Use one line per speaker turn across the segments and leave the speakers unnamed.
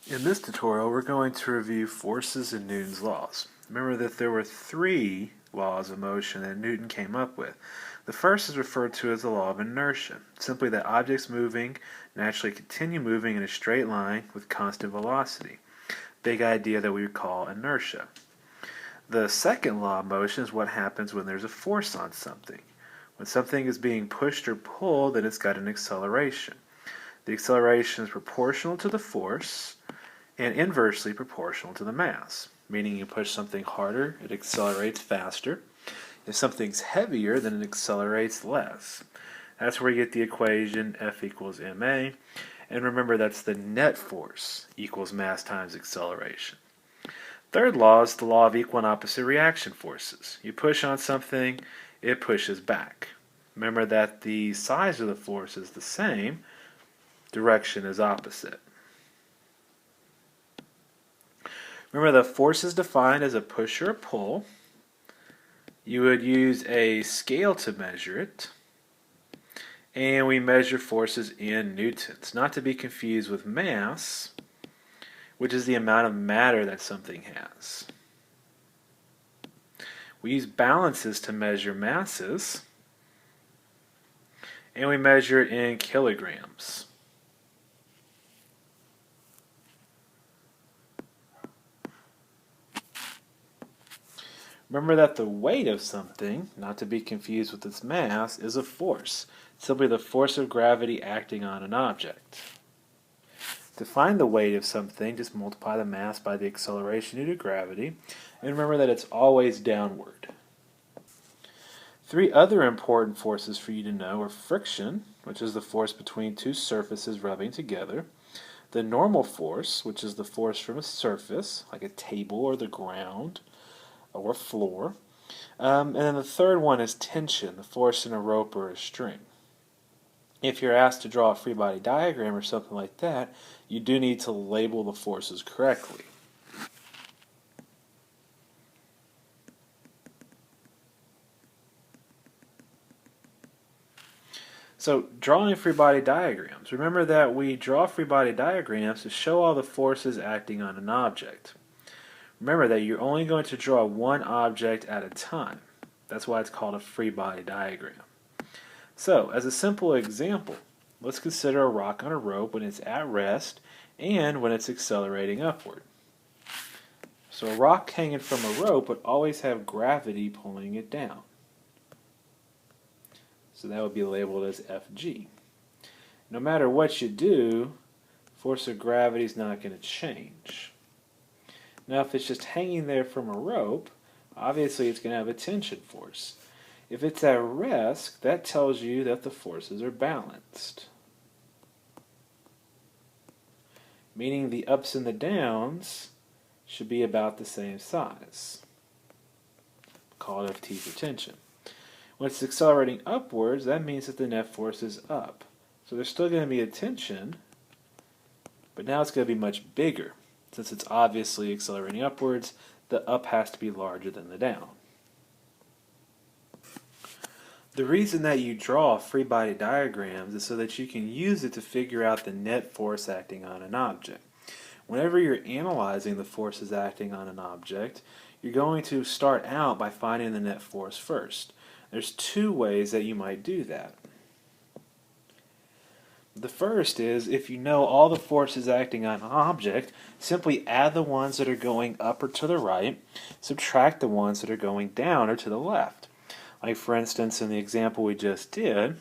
In this tutorial, we're going to review forces and Newton's laws. Remember that there were three laws of motion that Newton came up with. The first is referred to as the law of inertia, simply that objects moving naturally continue moving in a straight line with constant velocity. Big idea that we would call inertia. The second law of motion is what happens when there's a force on something. When something is being pushed or pulled, then it's got an acceleration. The acceleration is proportional to the force and inversely proportional to the mass, meaning you push something harder, it accelerates faster. If something's heavier, then it accelerates less. That's where you get the equation F equals ma, and remember that's the net force equals mass times acceleration. Third law is the law of equal and opposite reaction forces. You push on something, it pushes back. Remember that the size of the force is the same, direction is opposite. Remember, the force is defined as a push or a pull. You would use a scale to measure it. And we measure forces in newtons, not to be confused with mass, which is the amount of matter that something has. We use balances to measure masses, and we measure it in kilograms. Remember that the weight of something, not to be confused with its mass, is a force, simply the force of gravity acting on an object. To find the weight of something, just multiply the mass by the acceleration due to gravity, and remember that it's always downward. Three other important forces for you to know are friction, which is the force between two surfaces rubbing together, the normal force, which is the force from a surface, like a table or the ground, or floor. And then the third one is tension, the force in a rope or a string. If you're asked to draw a free body diagram or something like that, you do need to label the forces correctly. So, drawing free body diagrams. Remember that we draw free body diagrams to show all the forces acting on an object. Remember that you're only going to draw one object at a time. That's why it's called a free body diagram. So, as a simple example, let's consider a rock on a rope when it's at rest and when it's accelerating upward. So a rock hanging from a rope would always have gravity pulling it down. So that would be labeled as Fg. No matter what you do, force of gravity is not going to change. Now if it's just hanging there from a rope, obviously it's going to have a tension force. If it's at rest, that tells you that the forces are balanced. Meaning the ups and the downs should be about the same size. Call it Ft for tension. When it's accelerating upwards, that means that the net force is up. So there's still going to be a tension, but now it's going to be much bigger. Since it's obviously accelerating upwards, the up has to be larger than the down. The reason that you draw free body diagrams is so that you can use it to figure out the net force acting on an object. Whenever you're analyzing the forces acting on an object, you're going to start out by finding the net force first. There's two ways that you might do that. The first is, if you know all the forces acting on an object, simply add the ones that are going up or to the right, subtract the ones that are going down or to the left. Like for instance, in the example we just did,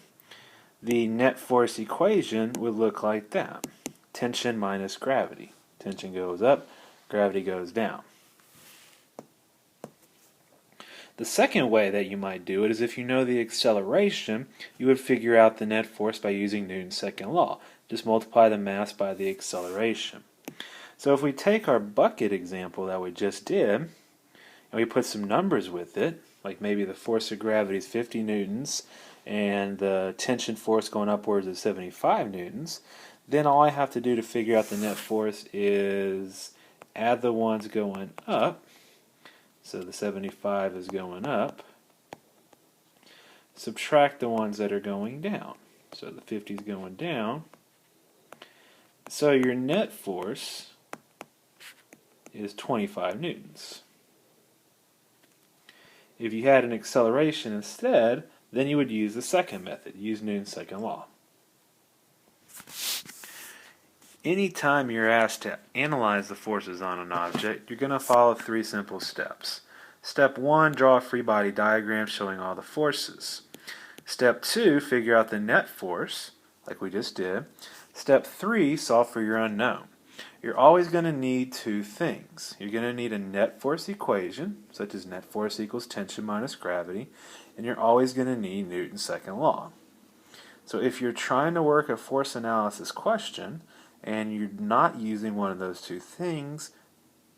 the net force equation would look like that. Tension minus gravity. Tension goes up, gravity goes down. The second way that you might do it is if you know the acceleration, you would figure out the net force by using Newton's second law. Just multiply the mass by the acceleration. So if we take our bucket example that we just did, and we put some numbers with it, like maybe the force of gravity is 50 newtons, and the tension force going upwards is 75 newtons, then all I have to do to figure out the net force is add the ones going up. So the 75 is going up. Subtract the ones that are going down. So the 50 is going down. So your net force is 25 newtons. If you had an acceleration instead, then you would use the second method, use Newton's second law. Anytime you're asked to analyze the forces on an object, you're going to follow 3 simple steps. Step 1, draw a free body diagram showing all the forces. Step 2, figure out the net force, like we just did. Step 3, solve for your unknown. You're always going to need 2 things. You're going to need a net force equation, such as net force equals tension minus gravity, and you're always going to need Newton's second law. So if you're trying to work a force analysis question, and you're not using one of those 2 things,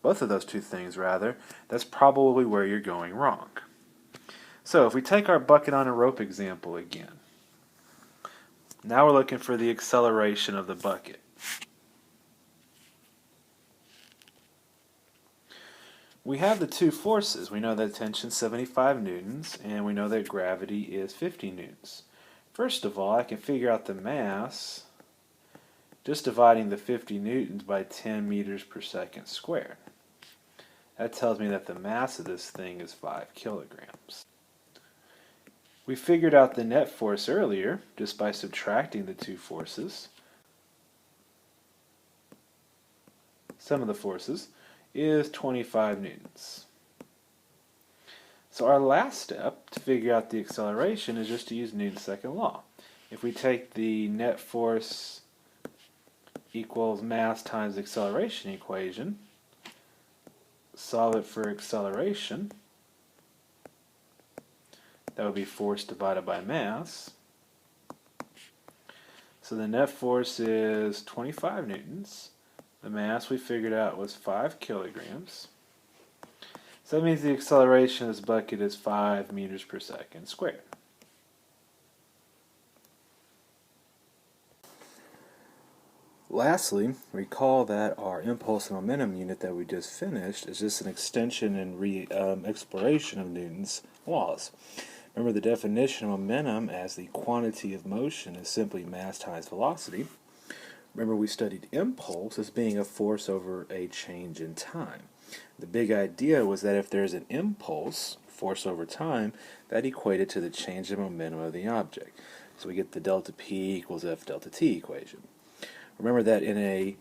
both of those 2 things rather, that's probably where you're going wrong. So if we take our bucket on a rope example again, now we're looking for the acceleration of the bucket. We have the 2 forces. We know that tension is 75 newtons, and we know that gravity is 50 newtons. First of all, I can figure out the mass just dividing the 50 newtons by 10 meters per second squared. That tells me that the mass of this thing is 5 kilograms. We figured out the net force earlier just by subtracting the 2 forces. Sum of the forces is 25 newtons. So our last step to figure out the acceleration is just to use Newton's second law. If we take the net force equals mass times acceleration equation, solve it for acceleration, that would be force divided by mass. So the net force is 25 newtons. The mass we figured out was 5 kilograms. So that means the acceleration of this bucket is 5 meters per second squared. Lastly, recall that our impulse and momentum unit that we just finished is just an extension and exploration of Newton's laws. Remember, the definition of momentum as the quantity of motion is simply mass times velocity. Remember, we studied impulse as being a force over a change in time. The big idea was that if there's an impulse, force over time, that equated to the change in momentum of the object. So we get the delta P equals F delta T equation. Remember that in a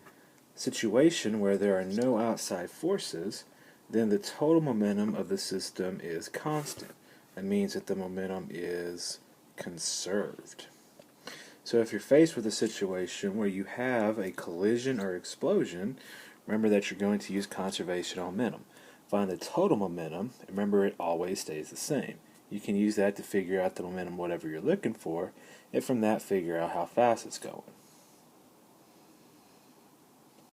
situation where there are no outside forces, then the total momentum of the system is constant. That means that the momentum is conserved. So if you're faced with a situation where you have a collision or explosion, remember that you're going to use conservation of momentum. Find the total momentum, and remember it always stays the same. You can use that to figure out the momentum whatever you're looking for, and from that figure out how fast it's going.